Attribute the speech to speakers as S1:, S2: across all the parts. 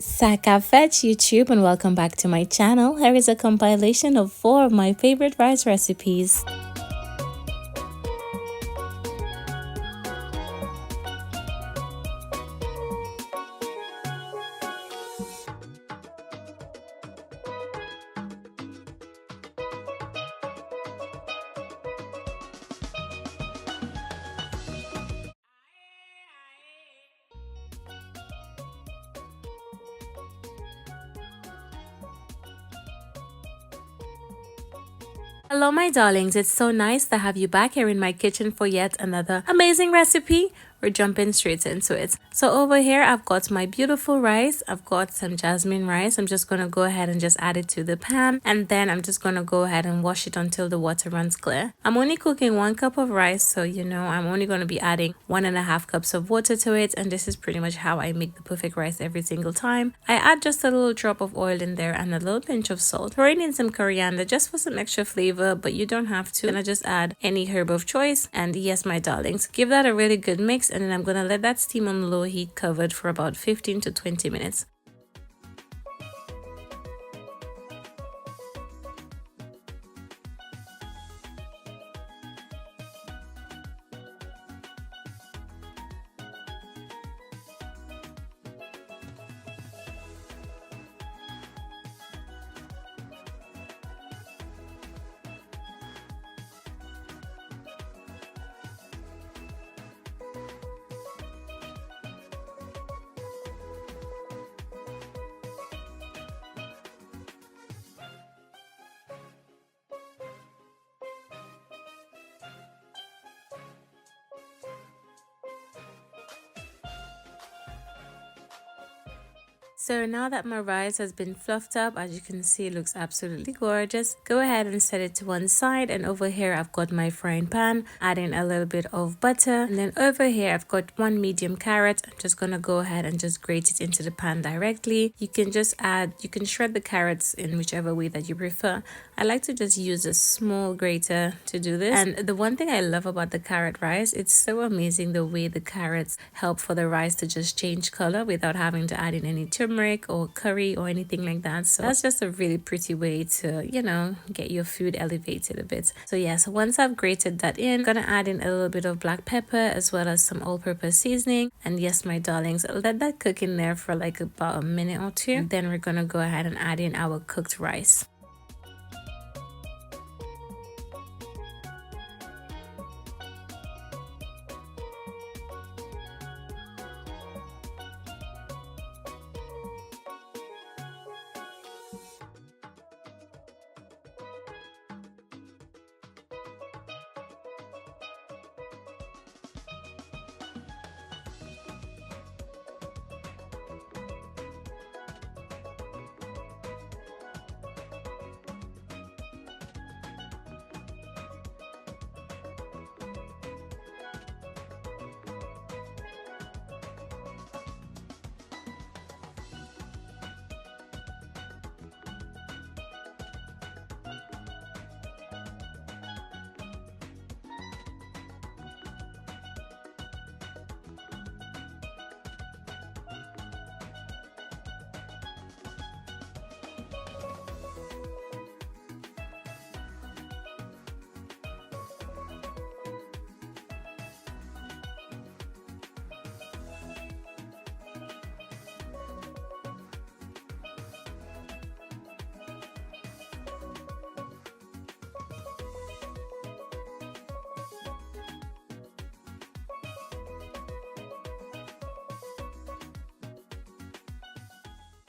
S1: Sakafetch YouTube, and welcome back to my channel. Here is a compilation of 4 of my favorite rice recipes. Hello my darlings, it's so nice to have you back here in my kitchen for yet another amazing recipe. We're jumping straight into it. So over here I've got my beautiful rice. I've got some jasmine rice. I'm just going to go ahead and just add it to the pan, and then I'm just going to go ahead and wash it until the water runs clear. I'm only cooking 1 cup of rice, so I'm only going to be adding 1.5 cups of water to it, and this is pretty much how I make the perfect rice every single time. I add just a little drop of oil in there and a little pinch of salt. Throw in some coriander just for some extra flavor, but you don't have to. And I just add any herb of choice, and yes my darlings, give that a really good mix, and then I'm gonna let that steam on low heat covered for about 15 to 20 minutes. So now that my rice has been fluffed up, as you can see, it looks absolutely gorgeous. Go ahead and set it to one side, and over here I've got my frying pan, adding a little bit of butter, and then over here I've got 1 medium carrot. I'm just gonna go ahead and just grate it into the pan directly. You can shred the carrots in whichever way that you prefer. I like to just use a small grater to do this. And the one thing I love about the carrot rice, it's so amazing the way the carrots help for the rice to just change color without having to add in any turmeric or curry or anything like that. So that's just a really pretty way to, get your food elevated a bit. So yeah, so once I've grated that in, I'm gonna add in a little bit of black pepper as well as some all-purpose seasoning. And yes, my darlings, I'll let that cook in there for like about a minute or two. Then we're gonna go ahead and add in our cooked rice.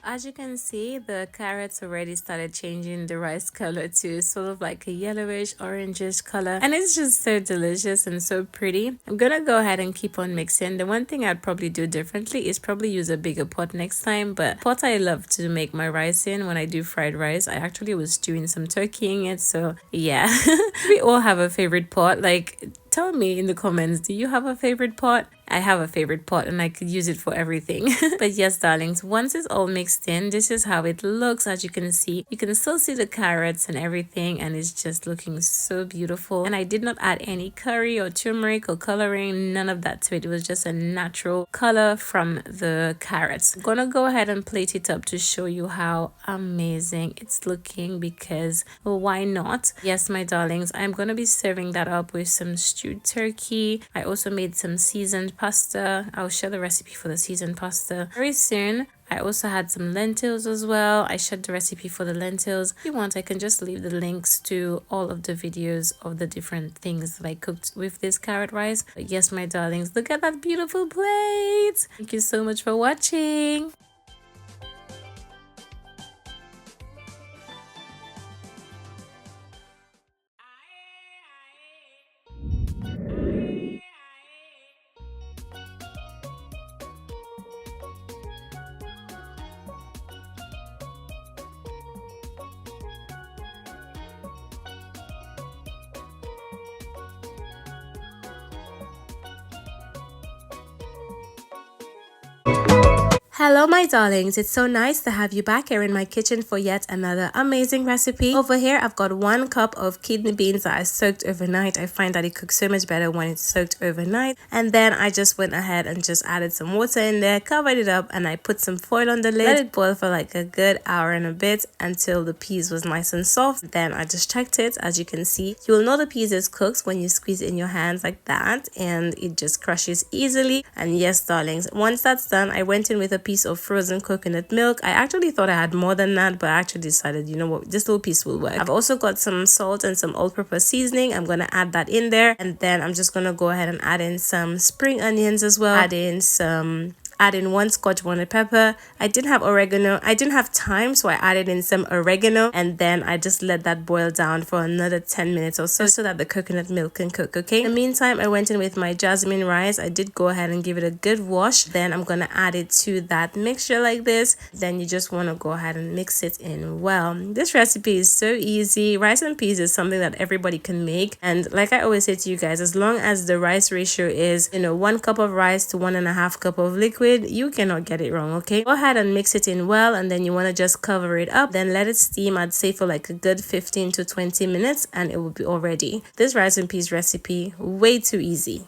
S1: As you can see, the carrots already started changing the rice color to sort of like a yellowish, orangish color. And it's just so delicious and so pretty. I'm gonna go ahead and keep on mixing. The one thing I'd probably do differently is probably use a bigger pot next time. But pot I love to make my rice in when I do fried rice. I actually was doing some turkey in it. So yeah, we all have a favorite pot. Like, Tell me in the comments, do you have a favorite pot? I have a favorite pot and I could use it for everything. But yes, darlings, once it's all mixed in, this is how it looks. As you can see, you can still see the carrots and everything, and it's just looking so beautiful. And I did not add any curry or turmeric or coloring, none of that to it. It was just a natural color from the carrots. I'm gonna go ahead and plate it up to show you how amazing it's looking, because well, why not? Yes, my darlings, I'm gonna be serving that up with some stewed turkey. I also made some seasoned pasta. I'll share the recipe for the seasoned pasta very soon. I also had some lentils as well. I shared the recipe for the lentils. If you want, I can just leave the links to all of the videos of the different things that I cooked with this carrot rice. But yes, my darlings, look at that beautiful plate. Thank you so much for watching. Hello my darlings, it's so nice to have you back here in my kitchen for yet another amazing recipe. Over here I've got 1 cup of kidney beans that I soaked overnight. I find that it cooks so much better when it's soaked overnight. And then I just went ahead and just added some water in there, covered it up, and I put some foil on the lid. Let it boil for like a good hour and a bit until the peas was nice and soft. Then I just checked it. As you can see, you will know the peas is cooked when you squeeze it in your hands like that, and it just crushes easily. And yes darlings, once that's done, I went in with a piece of frozen coconut milk. I actually thought I had more than that, but I actually decided, you know what, this little piece will work. I've also got some salt and some all-purpose seasoning. I'm gonna add that in there, and then I'm just gonna go ahead and add in some spring onions as well. Add in 1 Scotch bonnet pepper. I didn't have oregano. I didn't have time, so I added in some oregano, and then I just let that boil down for another 10 minutes or so that the coconut milk can cook, okay? In the meantime, I went in with my jasmine rice. I did go ahead and give it a good wash. Then I'm gonna add it to that mixture like this. Then you just want to go ahead and mix it in well. This recipe is so easy. Rice and peas is something that everybody can make, and like I always say to you guys, as long as the rice ratio is, you know, 1 cup of rice to 1.5 cup of liquid, you cannot get it wrong, okay? Go ahead and mix it in well, and then you want to just cover it up, then let it steam, I'd say for like a good 15 to 20 minutes, and it will be all ready. This rice and peas recipe, way too easy.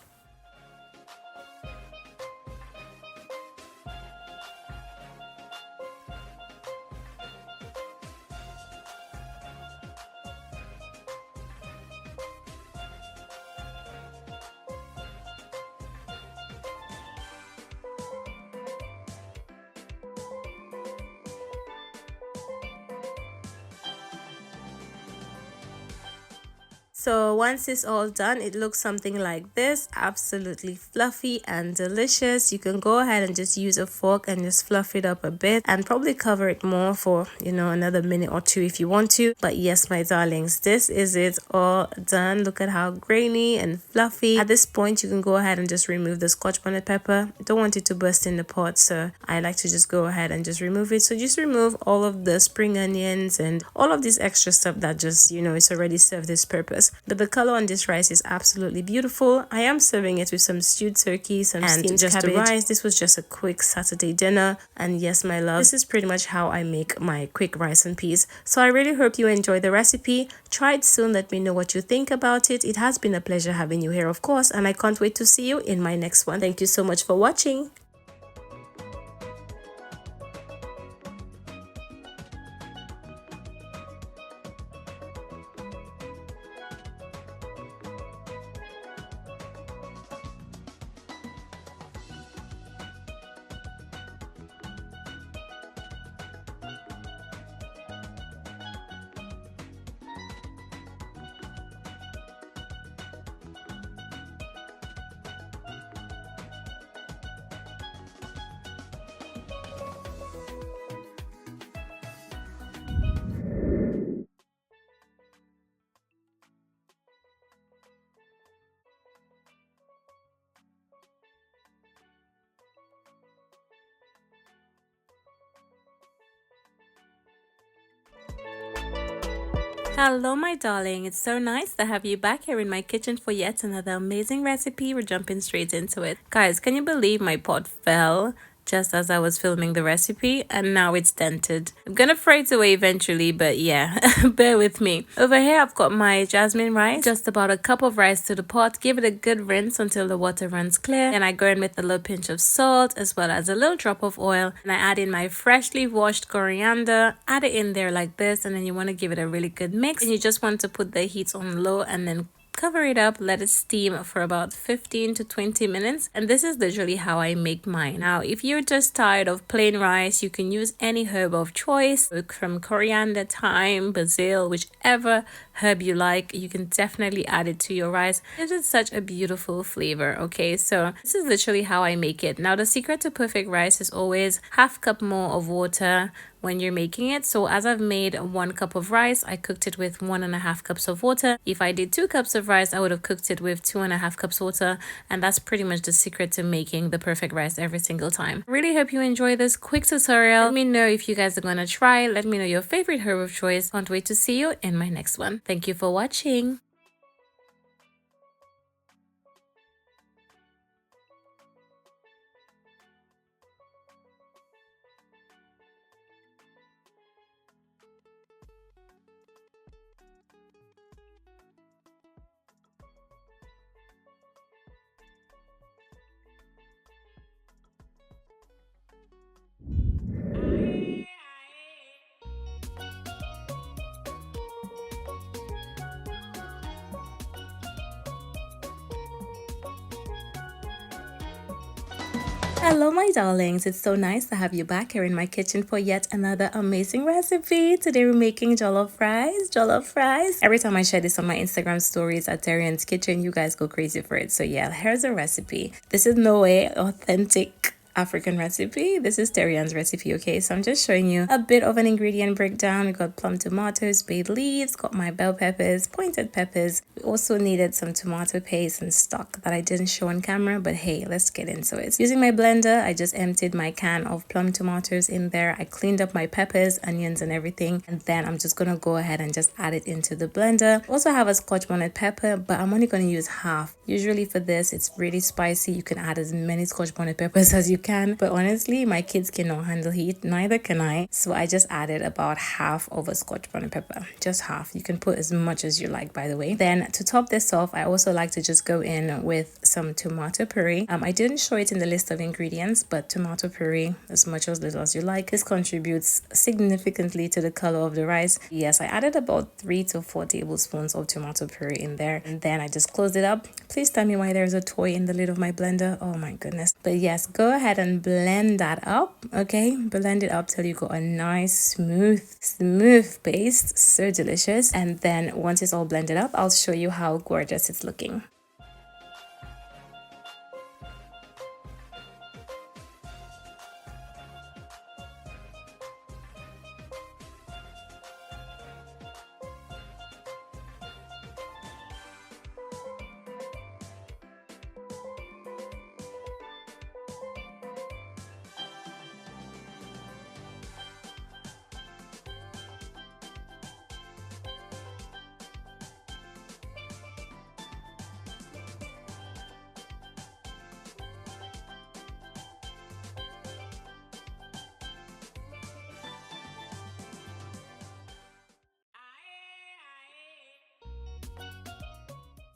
S1: So once it's all done, it looks something like this, absolutely fluffy and delicious. You can go ahead and just use a fork and just fluff it up a bit, and probably cover it more for, you know, another minute or two if you want to. But yes, my darlings, this is it all done. Look at how grainy and fluffy. At this point, you can go ahead and just remove the Scotch bonnet pepper. I don't want it to burst in the pot, so I like to just go ahead and just remove it. So just remove all of the spring onions and all of this extra stuff that just, you know, it's already served this purpose. But the color on this rice is absolutely beautiful. I am serving it with some stewed turkey, some steamed just cabbage. The rice. This was just a quick Saturday dinner, and yes, my love, this is pretty much how I make my quick rice and peas. So I really hope you enjoy the recipe. Try it soon. Let me know what you think about it. It has been a pleasure having you here, of course, and I can't wait to see you in my next one. Thank you so much for watching. Hello, my darling. It's so nice to have you back here in my kitchen for yet another amazing recipe. We're jumping straight into it. Guys, can you believe my pot fell just as I was filming the recipe and now it's dented? I'm gonna fry it away eventually, but yeah, bear with me. Over here, I've got my jasmine rice, just about a cup of rice to the pot. Give it a good rinse until the water runs clear. Then I go in with a little pinch of salt as well as a little drop of oil, and I add in my freshly washed coriander. Add it in there like this, and then you want to give it a really good mix, and you just want to put the heat on low and then cover it up, let it steam for about 15 to 20 minutes, and this is literally how I make mine. Now, if you're just tired of plain rice, you can use any herb of choice, from coriander, thyme, basil, whichever herb you like. You can definitely add it to your rice. It is such a beautiful flavor. Okay, so this is literally how I make it. Now, the secret to perfect rice is always half cup more of water when you're making it. So as I've made 1 cup of rice, I cooked it with 1.5 cups of water. If I did 2 cups of rice, I would have cooked it with 2.5 cups water, and that's pretty much the secret to making the perfect rice every single time. Really hope you enjoy this quick tutorial. Let me know if you guys are gonna try. Let me know your favorite herb of choice. Can't wait to see you in my next one. Thank you for watching. Hello, my darlings. It's so nice to have you back here in my kitchen for yet another amazing recipe. Today we're making jollof fries. Jollof fries. Every time I share this on my Instagram stories at TERRI-ANN'S kitchen, you guys go crazy for it. So yeah, here's a recipe. This is no way authentic African recipe. This is TERRI-ANN'S recipe, okay? So I'm just showing you a bit of an ingredient breakdown. We got plum tomatoes, bay leaves, got my bell peppers, pointed peppers. We also needed some tomato paste and stock that I didn't show on camera, but hey, let's get into it. Using my blender, I just emptied my can of plum tomatoes in there. I cleaned up my peppers, onions, and everything, and then I'm just gonna go ahead and just add it into the blender. Also have a Scotch bonnet pepper, but I'm only gonna use half. Usually for this, it's really spicy. You can add as many Scotch bonnet peppers as you can, but honestly, my kids cannot handle heat, neither can I. So I just added about half of a Scotch bonnet pepper, just half. You can put as much as you like, by the way. Then to top this off, I also like to just go in with some tomato puree. I didn't show it in the list of ingredients, but tomato puree, as much or as little as you like. This contributes significantly to the color of the rice. Yes, I added about 3 to 4 tablespoons of tomato puree in there, and then I just closed it up. Please tell me why there's a toy in the lid of my blender. Oh my goodness. But yes, go ahead and blend that up. Okay, blend it up till you got a nice smooth paste. So delicious. And then once it's all blended up, I'll show you how gorgeous it's looking.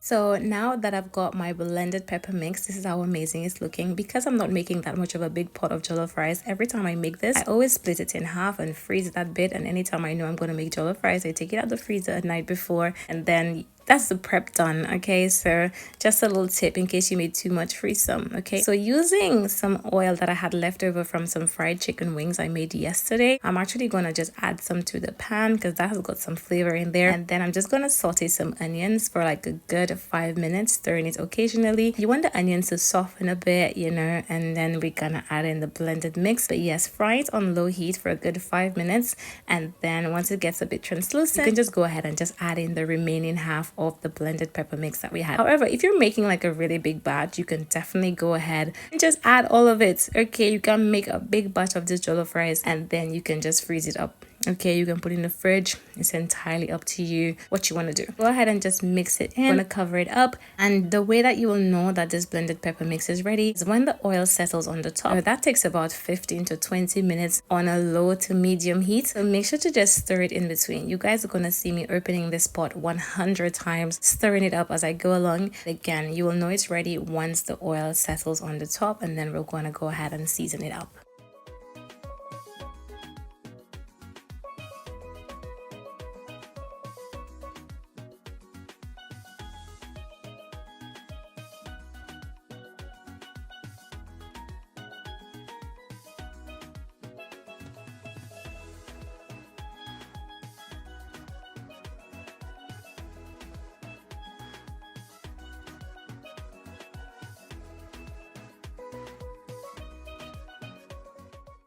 S1: So now that I've got my blended pepper mix, this is how amazing it's looking. Because I'm not making that much of a big pot of jollof rice, every time I make this, I always split it in half and freeze that bit. And anytime I know I'm going to make jollof rice, I take it out the freezer at night before, and then that's the prep done. Okay, so just a little tip in case you made too much, freeze some. Okay, so using some oil that I had left over from some fried chicken wings I made yesterday, I'm actually gonna just add some to the pan because that has got some flavor in there. And then I'm just gonna saute some onions for like a good 5 minutes, stirring it occasionally. You want the onions to soften a bit, you know, and then we're gonna add in the blended mix. But yes, fry it on low heat for a good 5 minutes, and then once it gets a bit translucent, you can just go ahead and just add in the remaining half of the blended pepper mix that we had. However, if you're making like a really big batch, you can definitely go ahead and just add all of it. Okay, you can make a big batch of this jollof rice and then you can just freeze it up. Okay, you can put it in the fridge. It's entirely up to you what you want to do. Go ahead and just mix it in. I'm gonna cover it up, and the way that you will know that this blended pepper mix is ready is when the oil settles on the top. That takes about 15 to 20 minutes on a low to medium heat, so make sure to just stir it in between. You guys are gonna see me opening this pot 100 times, stirring it up as I go along. Again, you will know it's ready once the oil settles on the top, and then we're gonna go ahead and season it up.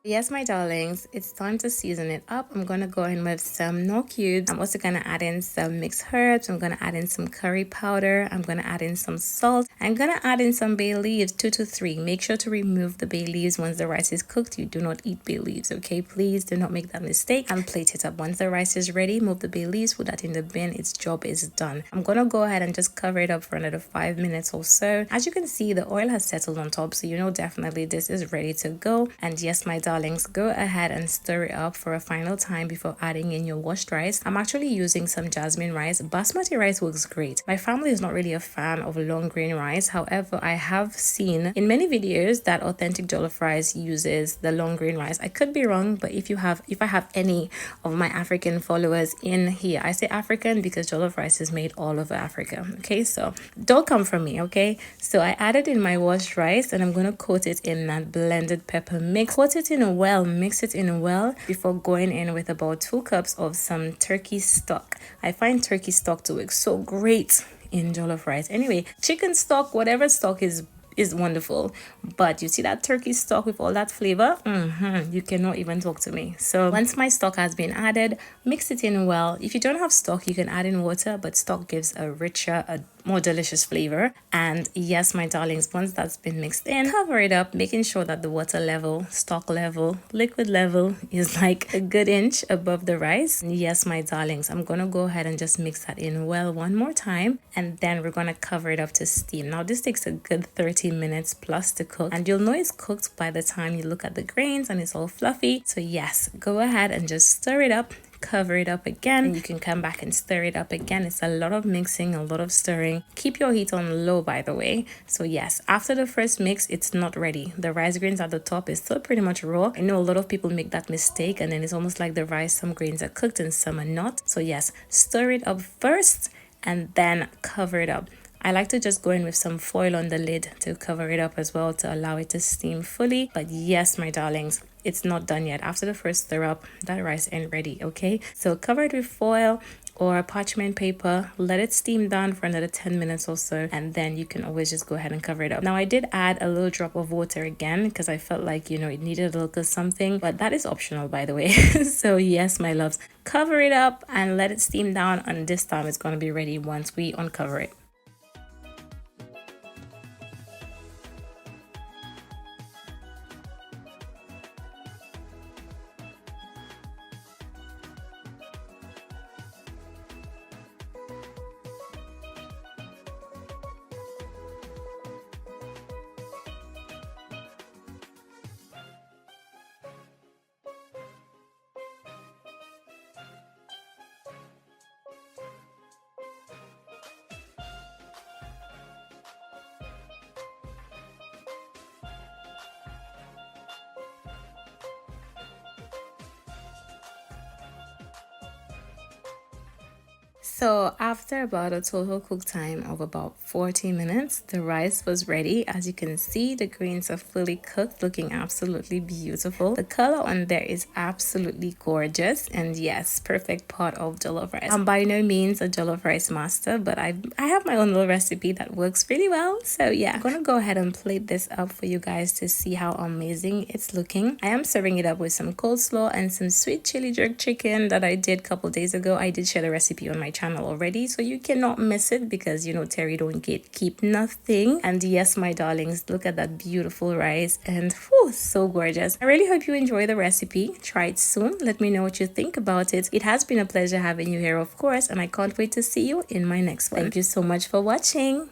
S1: Yes, my darlings, it's time to season it up. I'm gonna go in with some no cubes. I'm also gonna add in some mixed herbs. I'm gonna add in some curry powder. I'm gonna add in some salt. I'm gonna add in some bay leaves, 2 to 3. Make sure to remove the bay leaves once the rice is cooked. You do not eat bay leaves, okay? Please do not make that mistake, and plate it up. Once the rice is ready, move the bay leaves, put that in the bin. Its job is done. I'm gonna go ahead and just cover it up for another 5 minutes or so. As you can see, the oil has settled on top, so you know definitely this is ready to go. And yes, my darlings, go ahead and stir it up for a final time before adding in your washed rice. I'm actually using some Jasmine rice. Basmati rice works great. My family is not really a fan of long grain rice. However, I have seen in many videos that authentic jollof rice uses the long grain rice. I could be wrong, but if I have any of my African followers in here, I say African because jollof rice is made all over Africa. Okay, so don't come from me, okay? So I added in my washed rice, and I'm gonna coat it in that blended pepper mix. Coat it in well, mix it in well before going in with about 2 cups of some turkey stock. I find turkey stock to work so great in jollof rice. Anyway, chicken stock, whatever stock is wonderful, but you see that turkey stock with all that flavor, you cannot even talk to me. So once my stock has been added, mix it in well. If you don't have stock, you can add in water, but stock gives a richer, a more delicious flavor. And yes, my darlings, once that's been mixed in, cover it up, making sure that the water level, stock level, liquid level is like a good inch above the rice. And yes, my darlings, I'm gonna go ahead and just mix that in well one more time, and then we're gonna cover it up to steam. Now this takes a good 30 minutes plus to cook, and you'll know it's cooked by the time you look at the grains and it's all fluffy. So yes, go ahead and just stir it up, cover it up again, and you can come back and stir it up again. It's a lot of mixing, a lot of stirring. Keep your heat on low, by the way. So yes, after the first mix, it's not ready. The rice grains at the top is still pretty much raw. I know a lot of people make that mistake, and then it's almost like the rice, some grains are cooked and some are not. So yes, stir it up first and then cover it up. I like to just go in with some foil on the lid to cover it up as well to allow it to steam fully. But yes, my darlings, it's not done yet. After the first stir up, that rice ain't ready, okay? So cover it with foil or parchment paper, let it steam down for another 10 minutes or so, and then you can always just go ahead and cover it up. Now I did add a little drop of water again because I felt like, you know, it needed a little something, but that is optional, by the way. So yes, my loves, cover it up and let it steam down, and this time it's going to be ready once we uncover it. So after about a total cook time of about 40 minutes, the rice was ready. As you can see, the grains are fully cooked, looking absolutely beautiful. The color on there is absolutely gorgeous, and yes, perfect pot of jollof rice. I'm by no means a jollof rice master, but I have my own little recipe that works really well. So yeah, I'm gonna go ahead and plate this up for you guys to see how amazing it's looking. I am serving it up with some coleslaw and some sweet chili jerk chicken that I did a couple days ago. I did share the recipe on my channel. channel already, so you cannot miss it because you know Terry don't keep nothing. And yes, my darlings, look at that beautiful rice, and whew, so gorgeous. I really hope you enjoy the recipe. Try it soon. Let me know what you think about it. It has been a pleasure having you here, of course, and I can't wait to see you in my next one. Thank you so much for watching.